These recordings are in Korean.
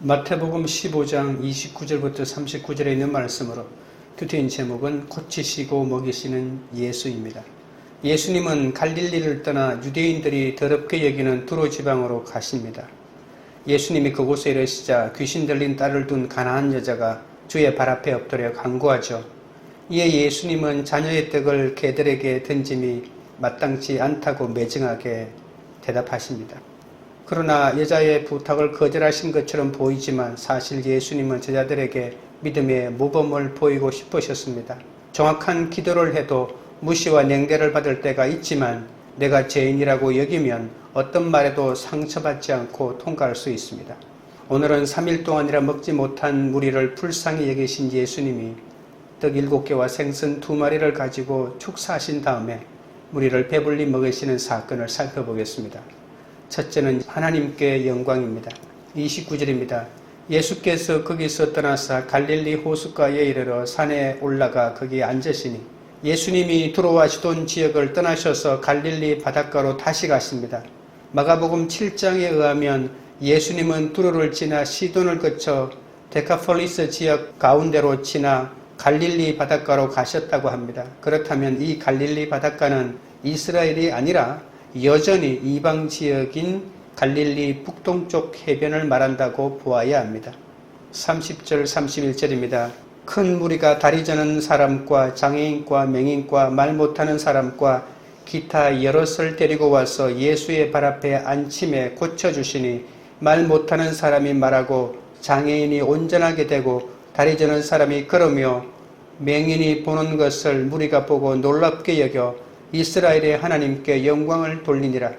마태복음 15장 29절부터 39절에 있는 말씀으로 큐티인 제목은 고치시고 먹이시는 예수입니다. 예수님은 갈릴리를 떠나 유대인들이 더럽게 여기는 두로 지방으로 가십니다. 예수님이 그곳에 이르시자 귀신 들린 딸을 둔 가나안 여자가 주의 발 앞에 엎드려 간구하죠. 이에 예수님은 자녀의 떡을 개들에게 던짐이 마땅치 않다고 매정하게 대답하십니다. 그러나 여자의 부탁을 거절하신 것처럼 보이지만 사실 예수님은 제자들에게 믿음의 모범을 보이고 싶으셨습니다. 정확한 기도를 해도 무시와 냉대를 받을 때가 있지만 내가 죄인이라고 여기면 어떤 말에도 상처받지 않고 통과할 수 있습니다. 오늘은 3일 동안이라 먹지 못한 무리를 불쌍히 여기신 예수님이 떡 7개와 생선 2마리를 가지고 축사하신 다음에 무리를 배불리 먹이시는 사건을 살펴보겠습니다. 첫째는 하나님께 영광입니다. 29절입니다. 예수께서 거기서 떠나사 갈릴리 호숫가에 이르러 산에 올라가 거기에 앉으시니 예수님이 두로와 시돈 지역을 떠나셔서 갈릴리 바닷가로 다시 가십니다. 마가복음 7장에 의하면 예수님은 두로를 지나 시돈을 거쳐 데카폴리스 지역 가운데로 지나 갈릴리 바닷가로 가셨다고 합니다. 그렇다면 이 갈릴리 바닷가는 이스라엘이 아니라 여전히 이방 지역인 갈릴리 북동쪽 해변을 말한다고 보아야 합니다. 30절 31절입니다. 큰 무리가 다리 저는 사람과 장애인과 맹인과 말 못하는 사람과 기타 여럿을 데리고 와서 예수의 발 앞에 앉힘에 고쳐주시니 말 못하는 사람이 말하고 장애인이 온전하게 되고 다리 저는 사람이 걸으며 맹인이 보는 것을 무리가 보고 놀랍게 여겨 이스라엘의 하나님께 영광을 돌리니라.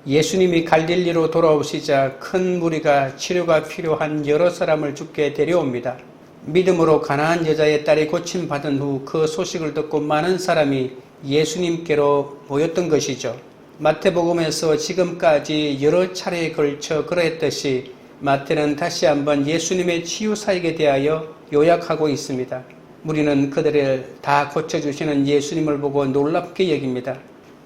예수님이 갈릴리로 돌아오시자 큰 무리가 치료가 필요한 여러 사람을 주께 데려옵니다. 믿음으로 가나안 여자의 딸이 고침받은 후 그 소식을 듣고 많은 사람이 예수님께로 모였던 것이죠. 마태복음에서 지금까지 여러 차례에 걸쳐 그러했듯이 마태는 다시 한번 예수님의 치유 사역에 대하여 요약하고 있습니다. 우리는 그들을 다 고쳐주시는 예수님을 보고 놀랍게 여깁니다.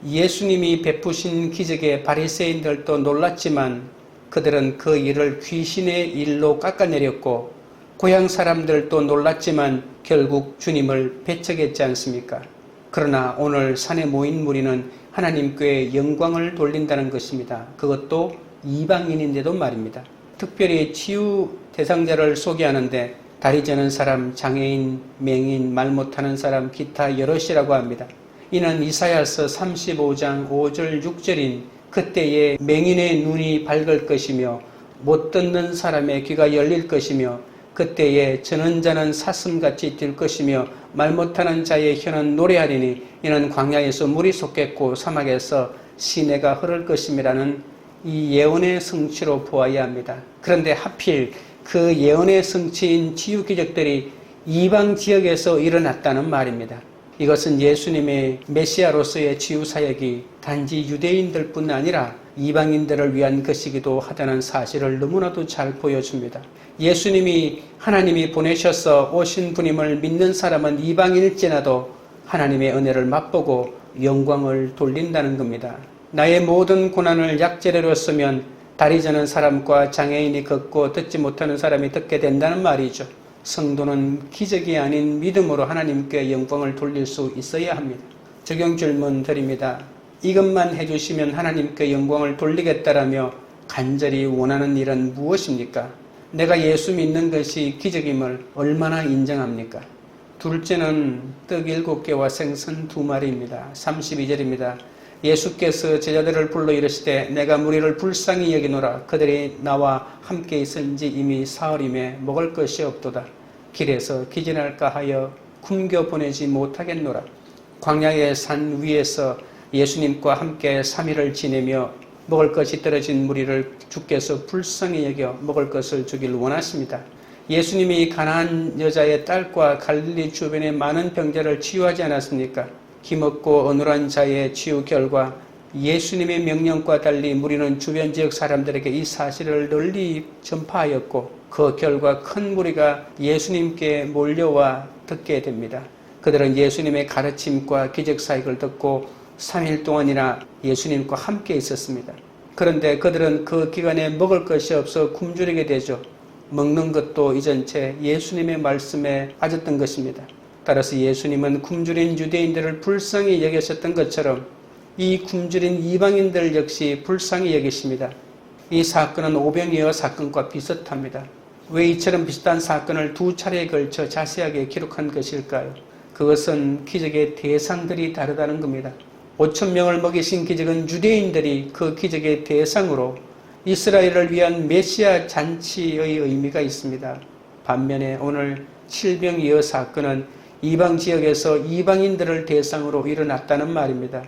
예수님이 베푸신 기적에 바리새인들도 놀랐지만 그들은 그 일을 귀신의 일로 깎아내렸고 고향 사람들도 놀랐지만 결국 주님을 배척했지 않습니까? 그러나 오늘 산에 모인 무리는 하나님께 영광을 돌린다는 것입니다. 그것도 이방인인데도 말입니다. 특별히 치유 대상자를 소개하는데 다리 저는 사람, 장애인, 맹인, 말 못하는 사람, 기타 여럿이라고 합니다. 이는 이사야서 35장 5절 6절인 그때에 맹인의 눈이 밝을 것이며 못 듣는 사람의 귀가 열릴 것이며 그때에 저는 자는 사슴같이 뛸 것이며 말 못하는 자의 혀는 노래하리니 이는 광야에서 물이 솟겠고 사막에서 시내가 흐를 것임이라는 이 예언의 성취로 보아야 합니다. 그런데 하필 그 예언의 성취인 치유 기적들이 이방 지역에서 일어났다는 말입니다. 이것은 예수님의 메시아로서의 치유 사역이 단지 유대인들뿐 아니라 이방인들을 위한 것이기도 하다는 사실을 너무나도 잘 보여줍니다. 예수님이 하나님이 보내셔서 오신 분임을 믿는 사람은 이방인일지라도 하나님의 은혜를 맛보고 영광을 돌린다는 겁니다. 나의 모든 고난을 약재료로 쓰면 다리 저는 사람과 장애인이 걷고 듣지 못하는 사람이 듣게 된다는 말이죠. 성도는 기적이 아닌 믿음으로 하나님께 영광을 돌릴 수 있어야 합니다. 적용 질문 드립니다. 이것만 해주시면 하나님께 영광을 돌리겠다라며 간절히 원하는 일은 무엇입니까? 내가 예수 믿는 것이 기적임을 얼마나 인정합니까? 둘째는 떡 7개와 생선 2마리입니다. 32절입니다. 예수께서 제자들을 불러 이르시되 내가 무리를 불쌍히 여기노라. 그들이 나와 함께 있은지 이미 사흘임에 먹을 것이 없도다. 길에서 기진할까 하여 굶겨 보내지 못하겠노라. 광야의 산 위에서 예수님과 함께 3일을 지내며 먹을 것이 떨어진 무리를 주께서 불쌍히 여겨 먹을 것을 주길 원하십니다. 예수님이 가나안 여자의 딸과 갈릴리 주변의 많은 병자를 치유하지 않았습니까? 힘없고 어눌한 자의 치유 결과 예수님의 명령과 달리 무리는 주변 지역 사람들에게 이 사실을 널리 전파하였고 그 결과 큰 무리가 예수님께 몰려와 듣게 됩니다. 그들은 예수님의 가르침과 기적 사역을 듣고 3일 동안이나 예수님과 함께 있었습니다. 그런데 그들은 그 기간에 먹을 것이 없어 굶주리게 되죠. 먹는 것도 이전 채 예수님의 말씀에 빠졌던 것입니다. 따라서 예수님은 굶주린 유대인들을 불쌍히 여기셨던 것처럼 이 굶주린 이방인들 역시 불쌍히 여기십니다. 이 사건은 오병이어 사건과 비슷합니다. 왜 이처럼 비슷한 사건을 두 차례에 걸쳐 자세하게 기록한 것일까요? 그것은 기적의 대상들이 다르다는 겁니다. 5,000명을 먹이신 기적은 유대인들이 그 기적의 대상으로 이스라엘을 위한 메시아 잔치의 의미가 있습니다. 반면에 오늘 칠병이어 사건은 이방 지역에서 이방인들을 대상으로 일어났다는 말입니다.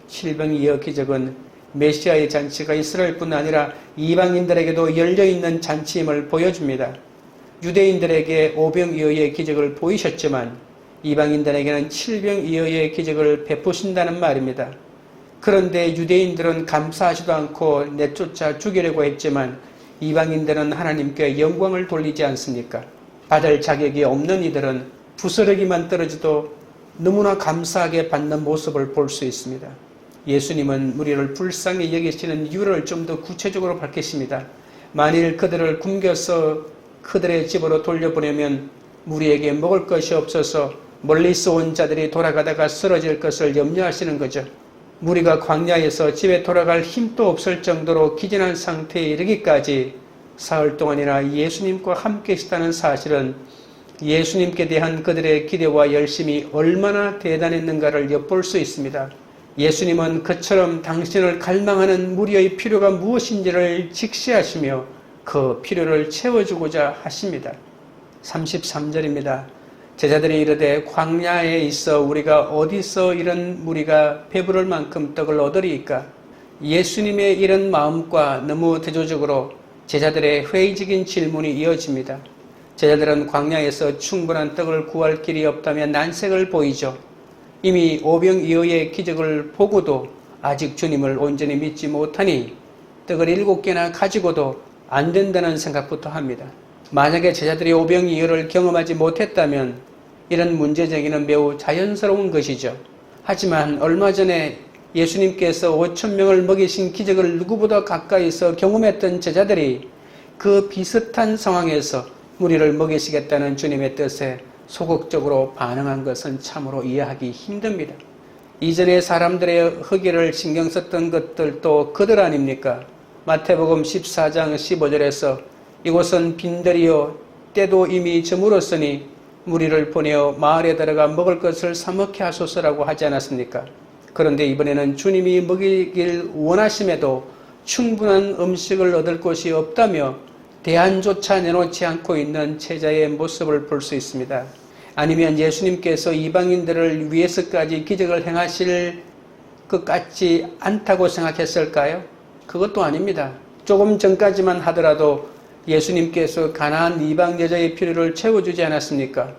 칠병이어 기적은 메시아의 잔치가 이스라엘뿐 아니라 이방인들에게도 열려있는 잔치임을 보여줍니다. 유대인들에게 오병이어의 기적을 보이셨지만 이방인들에게는 칠병이어의 기적을 베푸신다는 말입니다. 그런데 유대인들은 감사하지도 않고 내쫓아 죽이려고 했지만 이방인들은 하나님께 영광을 돌리지 않습니까? 받을 자격이 없는 이들은 부스러기만 떨어져도 너무나 감사하게 받는 모습을 볼 수 있습니다. 예수님은 우리를 불쌍히 여기시는 이유를 좀 더 구체적으로 밝히십니다. 만일 그들을 굶겨서 그들의 집으로 돌려보내면 우리에게 먹을 것이 없어서 멀리서 온 자들이 돌아가다가 쓰러질 것을 염려하시는 거죠. 우리가 광야에서 집에 돌아갈 힘도 없을 정도로 기진한 상태에 이르기까지 사흘 동안이나 예수님과 함께 있었다는 사실은 예수님께 대한 그들의 기대와 열심이 얼마나 대단했는가를 엿볼 수 있습니다. 예수님은 그처럼 당신을 갈망하는 무리의 필요가 무엇인지를 직시하시며 그 필요를 채워주고자 하십니다. 33절입니다. 제자들이 이르되 광야에 있어 우리가 어디서 이런 무리가 배부를 만큼 떡을 얻으리이까? 예수님의 이런 마음과 너무 대조적으로 제자들의 회의적인 질문이 이어집니다. 제자들은 광야에서 충분한 떡을 구할 길이 없다며 난색을 보이죠. 이미 오병이어의 기적을 보고도 아직 주님을 온전히 믿지 못하니 떡을 7개나 가지고도 안 된다는 생각부터 합니다. 만약에 제자들이 오병이어를 경험하지 못했다면 이런 문제 제기는 매우 자연스러운 것이죠. 하지만 얼마 전에 예수님께서 5,000명을 먹이신 기적을 누구보다 가까이서 경험했던 제자들이 그 비슷한 상황에서 무리를 먹이시겠다는 주님의 뜻에 소극적으로 반응한 것은 참으로 이해하기 힘듭니다. 이전에 사람들의 허기를 신경 썼던 것들도 그들 아닙니까? 마태복음 14장 15절에서 이곳은 빈들이요 때도 이미 저물었으니 무리를 보내어 마을에 들어가 먹을 것을 사 먹게 하소서라고 하지 않았습니까? 그런데 이번에는 주님이 먹이길 원하심에도 충분한 음식을 얻을 곳이 없다며 대안조차 내놓지 않고 있는 제자의 모습을 볼 수 있습니다. 아니면 예수님께서 이방인들을 위해서까지 기적을 행하실 것 같지 않다고 생각했을까요? 그것도 아닙니다. 조금 전까지만 하더라도 예수님께서 가나안 이방 여자의 필요를 채워주지 않았습니까?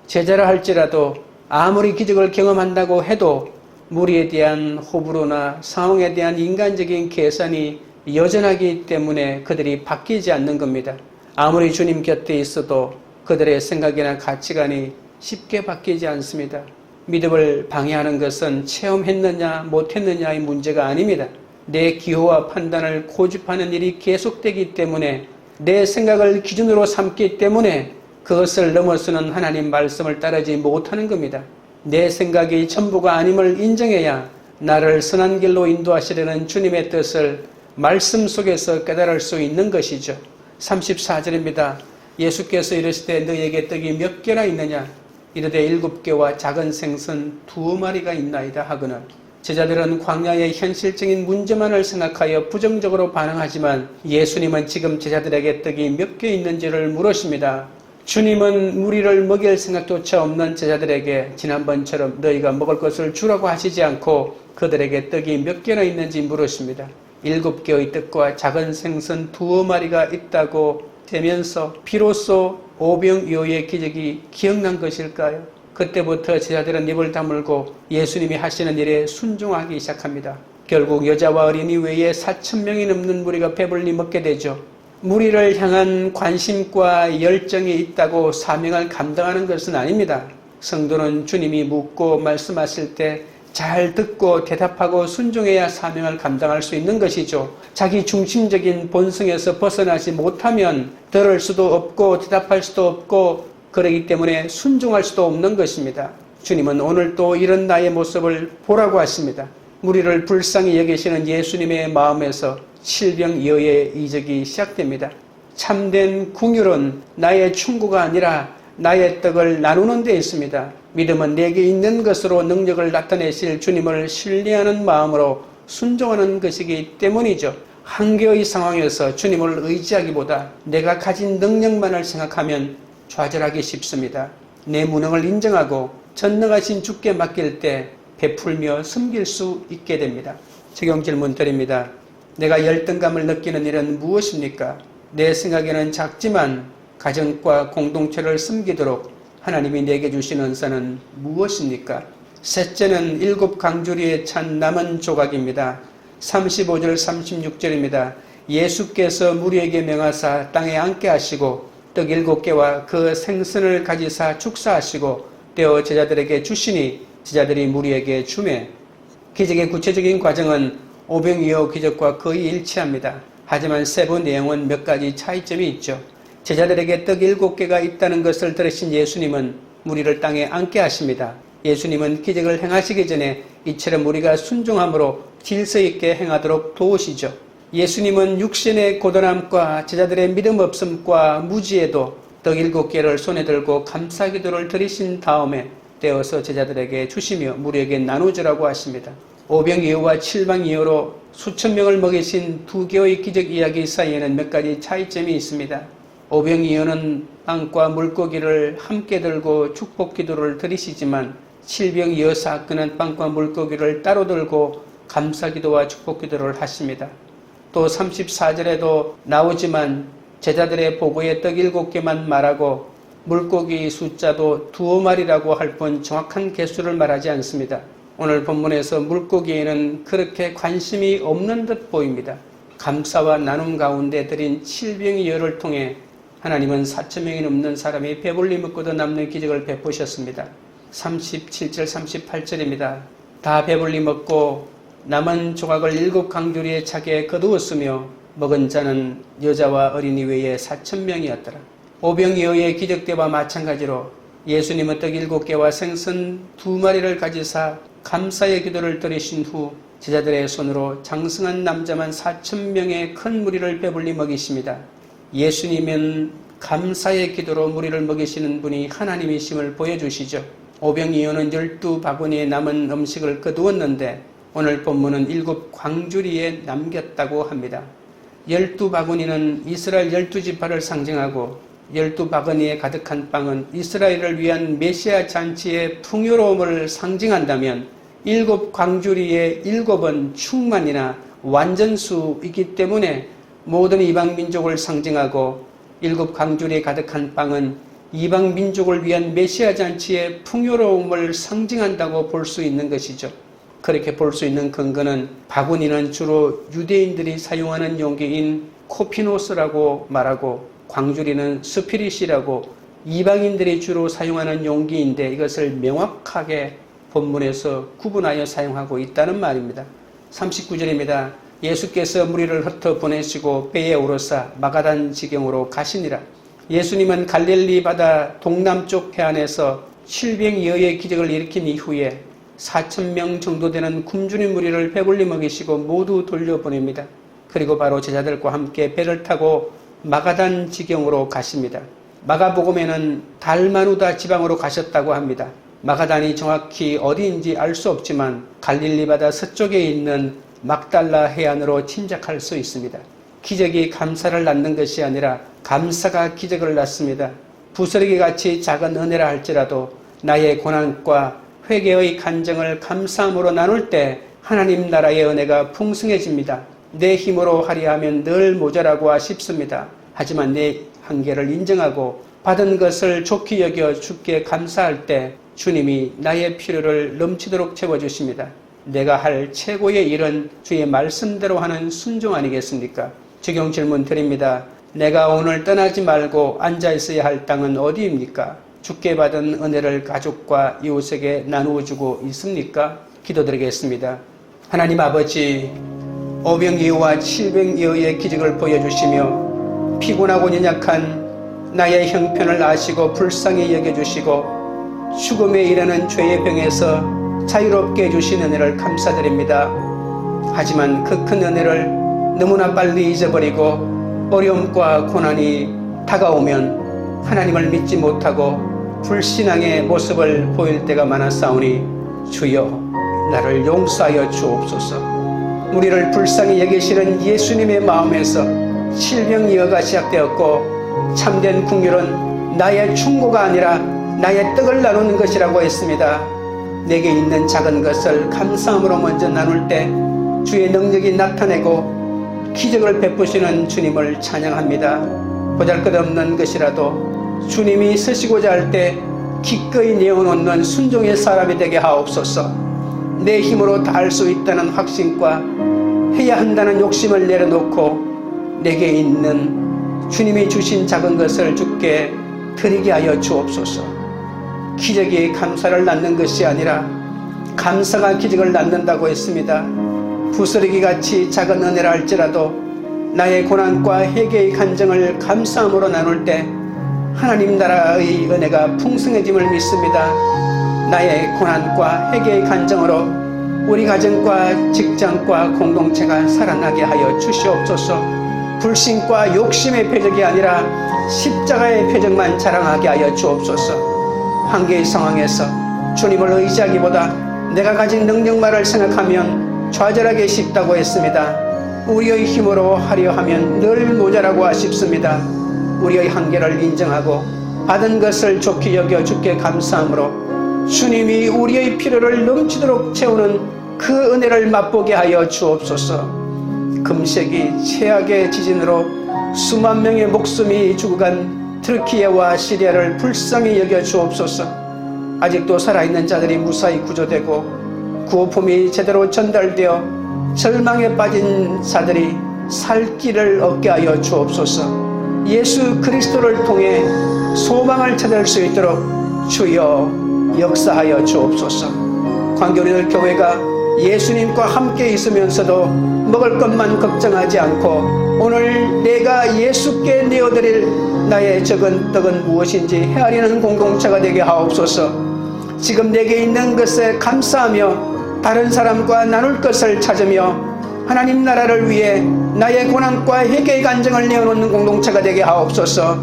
제자라 할지라도 아무리 기적을 경험한다고 해도 무리에 대한 호불호나 상황에 대한 인간적인 계산이 여전하기 때문에 그들이 바뀌지 않는 겁니다. 아무리 주님 곁에 있어도 그들의 생각이나 가치관이 쉽게 바뀌지 않습니다. 믿음을 방해하는 것은 체험했느냐 못했느냐의 문제가 아닙니다. 내 기호와 판단을 고집하는 일이 계속되기 때문에 내 생각을 기준으로 삼기 때문에 그것을 넘어서는 하나님 말씀을 따르지 못하는 겁니다. 내 생각이 전부가 아님을 인정해야 나를 선한 길로 인도하시려는 주님의 뜻을 말씀 속에서 깨달을 수 있는 것이죠. 34절입니다. 예수께서 이르시되 너희에게 떡이 몇 개나 있느냐? 이르되 7개와 작은 생선 2마리가 있나이다 하거늘. 제자들은 광야의 현실적인 문제만을 생각하여 부정적으로 반응하지만 예수님은 지금 제자들에게 떡이 몇 개 있는지를 물으십니다. 주님은 무리를 먹일 생각조차 없는 제자들에게 지난번처럼 너희가 먹을 것을 주라고 하시지 않고 그들에게 떡이 몇 개나 있는지 물으십니다. 7개의 떡과 작은 생선 2마리가 있다고 되면서 비로소 오병이어의 기적이 기억난 것일까요? 그때부터 제자들은 입을 다물고 예수님이 하시는 일에 순종하기 시작합니다. 결국 여자와 어린이 외에 4,000명이 넘는 무리가 배불리 먹게 되죠. 무리를 향한 관심과 열정이 있다고 사명을 감당하는 것은 아닙니다. 성도는 주님이 묻고 말씀하실 때 잘 듣고 대답하고 순종해야 사명을 감당할 수 있는 것이죠. 자기 중심적인 본성에서 벗어나지 못하면 들을 수도 없고 대답할 수도 없고 그러기 때문에 순종할 수도 없는 것입니다. 주님은 오늘 또 이런 나의 모습을 보라고 하십니다. 우리를 불쌍히 여기시는 예수님의 마음에서 칠병이어의 이적이 시작됩니다. 참된 긍휼은 나의 충고가 아니라 나의 떡을 나누는 데 있습니다. 믿음은 내게 있는 것으로 능력을 나타내실 주님을 신뢰하는 마음으로 순종하는 것이기 때문이죠. 한계의 상황에서 주님을 의지하기보다 내가 가진 능력만을 생각하면 좌절하기 쉽습니다. 내 무능을 인정하고 전능하신 주께 맡길 때 베풀며 섬길 수 있게 됩니다. 적용 질문 드립니다. 내가 열등감을 느끼는 일은 무엇입니까? 내 생각에는 작지만 가정과 공동체를 섬기도록 하나님이 내게 주신 은사는 무엇입니까? 셋째는 7 강주리에 찬 남은 조각입니다. 35절 36절입니다. 예수께서 무리에게 명하사 땅에 앉게 하시고 떡 7개와 그 생선을 가지사 축사하시고 떼어 제자들에게 주시니 제자들이 무리에게 주매. 기적의 구체적인 과정은 오병이어 기적과 거의 일치합니다. 하지만 세부 내용은 몇 가지 차이점이 있죠. 제자들에게 떡 7개가 있다는 것을 들으신 예수님은 무리를 땅에 앉게 하십니다. 예수님은 기적을 행하시기 전에 이처럼 우리가 순종함으로 질서 있게 행하도록 도우시죠. 예수님은 육신의 고단함과 제자들의 믿음 없음과 무지에도 떡 7개를 손에 들고 감사 기도를 드리신 다음에 떼어서 제자들에게 주시며 무리에게 나누주라고 하십니다. 오병이어와 칠방이어로 수천 명을 먹이신 두 개의 기적 이야기 사이에는 몇 가지 차이점이 있습니다. 오병이어는 빵과 물고기를 함께 들고 축복 기도를 드리시지만 칠병이어 사건은 빵과 물고기를 따로 들고 감사 기도와 축복 기도를 하십니다. 또 34절에도 나오지만 제자들의 보고에 떡 7개만 말하고 물고기 숫자도 2마리라고 할 뿐 정확한 개수를 말하지 않습니다. 오늘 본문에서 물고기에는 그렇게 관심이 없는 듯 보입니다. 감사와 나눔 가운데 드린 칠병이어를 통해 하나님은 4,000명이 넘는 사람이 배불리 먹고도 남는 기적을 베푸셨습니다. 37절 38절입니다. 다 배불리 먹고 남은 조각을 7 강주리에 차게 거두었으며 먹은 자는 여자와 어린이 외에 4,000명이었더라. 오병이어의 기적 때와 마찬가지로 예수님은 떡 7개와 생선 2마리를 가지사 감사의 기도를 드리신 후 제자들의 손으로 장성한 남자만 4,000명의 큰 무리를 배불리 먹이십니다. 예수님은 감사의 기도로 무리를 먹이시는 분이 하나님이심을 보여주시죠. 오병이어는 12바구니에 남은 음식을 거두었는데 오늘 본문은 7 광주리에 남겼다고 합니다. 12바구니는 이스라엘 12지파를 상징하고 12바구니에 가득한 빵은 이스라엘을 위한 메시아 잔치의 풍요로움을 상징한다면 7 광주리의 7은 충만이나 완전수이기 때문에 모든 이방민족을 상징하고 7 광주리에 가득한 빵은 이방민족을 위한 메시아 잔치의 풍요로움을 상징한다고 볼 수 있는 것이죠. 그렇게 볼 수 있는 근거는 바구니는 주로 유대인들이 사용하는 용기인 코피노스라고 말하고 광주리는 스피릿이라고 이방인들이 주로 사용하는 용기인데 이것을 명확하게 본문에서 구분하여 사용하고 있다는 말입니다. 39절입니다. 예수께서 무리를 흩어 보내시고 배에 오르사 마가단 지경으로 가시니라. 예수님은 갈릴리 바다 동남쪽 해안에서 칠병이어의 기적을 일으킨 이후에 4,000명 정도 되는 굶주린 무리를 배불리 먹이시고 모두 돌려보냅니다. 그리고 바로 제자들과 함께 배를 타고 마가단 지경으로 가십니다. 마가복음에는 달마누다 지방으로 가셨다고 합니다. 마가단이 정확히 어디인지 알 수 없지만 갈릴리 바다 서쪽에 있는 막달라 해안으로 짐작할 수 있습니다. 기적이 감사를 낳는 것이 아니라 감사가 기적을 낳습니다. 부스러기같이 작은 은혜라 할지라도 나의 고난과 회개의 간정을 감사함으로 나눌 때 하나님 나라의 은혜가 풍성해집니다. 내 힘으로 하려 하면 늘 모자라고 싶습니다. 하지만 내 한계를 인정하고 받은 것을 좋게 여겨 주께 감사할 때 주님이 나의 필요를 넘치도록 채워주십니다. 내가 할 최고의 일은 주의 말씀대로 하는 순종 아니겠습니까? 적용 질문 드립니다. 내가 오늘 떠나지 말고 앉아 있어야 할 땅은 어디입니까? 주께 받은 은혜를 가족과 이웃에게 나누어 주고 있습니까? 기도드리겠습니다. 하나님 아버지, 오병이어와 칠병이어의 기적을 보여주시며 피곤하고 연약한 나의 형편을 아시고 불쌍히 여겨주시고 죽음에 이르는 죄의 병에서 자유롭게 해주신 은혜를 감사드립니다. 하지만 그 큰 은혜를 너무나 빨리 잊어버리고 어려움과 고난이 다가오면 하나님을 믿지 못하고 불신앙의 모습을 보일 때가 많았사오니 주여 나를 용서하여 주옵소서. 우리를 불쌍히 여기시는 예수님의 마음에서 칠병이어가 시작되었고 참된 긍휼은 나의 충고가 아니라 나의 떡을 나누는 것이라고 했습니다. 내게 있는 작은 것을 감사함으로 먼저 나눌 때 주의 능력이 나타내고 기적을 베푸시는 주님을 찬양합니다. 보잘것없는 것이라도 주님이 쓰시고자 할 때 기꺼이 내어놓는 순종의 사람이 되게 하옵소서. 내 힘으로 다 할 수 있다는 확신과 해야 한다는 욕심을 내려놓고 내게 있는 주님이 주신 작은 것을 주께 드리게 하여 주옵소서. 기적이 감사를 낳는 것이 아니라 감사가 기적을 낳는다고 했습니다. 부스러기같이 작은 은혜라 할지라도 나의 고난과 회개의 간정을 감사함으로 나눌 때 하나님 나라의 은혜가 풍성해짐을 믿습니다. 나의 고난과 회개의 간정으로 우리 가정과 직장과 공동체가 살아나게 하여 주시옵소서. 불신과 욕심의 표적이 아니라 십자가의 표적만 자랑하게 하여 주옵소서. 한계의 상황에서 주님을 의지하기보다 내가 가진 능력만을 생각하면 좌절하기 쉽다고 했습니다. 우리의 힘으로 하려 하면 늘 모자라고 아쉽습니다. 우리의 한계를 인정하고 받은 것을 좋게 여겨 주께 감사함으로 주님이 우리의 필요를 넘치도록 채우는 그 은혜를 맛보게 하여 주옵소서. 금세기 최악의 지진으로 수만 명의 목숨이 죽어간 트르키예와 시리아를 불쌍히 여겨 주옵소서. 아직도 살아있는 자들이 무사히 구조되고 구호품이 제대로 전달되어 절망에 빠진 자들이 살 길을 얻게 하여 주옵소서. 예수 그리스도를 통해 소망을 찾을 수 있도록 주여 역사하여 주옵소서. 광교리들 교회가 예수님과 함께 있으면서도 먹을 것만 걱정하지 않고 오늘 내가 예수께 내어드릴 나의 적은 떡은 무엇인지 헤아리는 공동체가 되게 하옵소서. 지금 내게 있는 것에 감사하며 다른 사람과 나눌 것을 찾으며 하나님 나라를 위해 나의 고난과 회개의 간증을 내어놓는 공동체가 되게 하옵소서.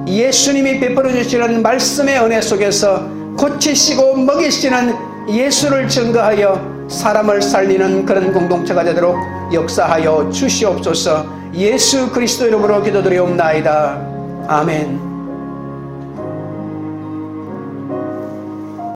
예수님이 베풀어 주시는 말씀의 은혜 속에서 고치시고 먹이시는 예수를 증거하여 사람을 살리는 그런 공동체가 되도록 역사하여 주시옵소서. 예수 그리스도 이름으로 기도드리옵나이다. 아멘.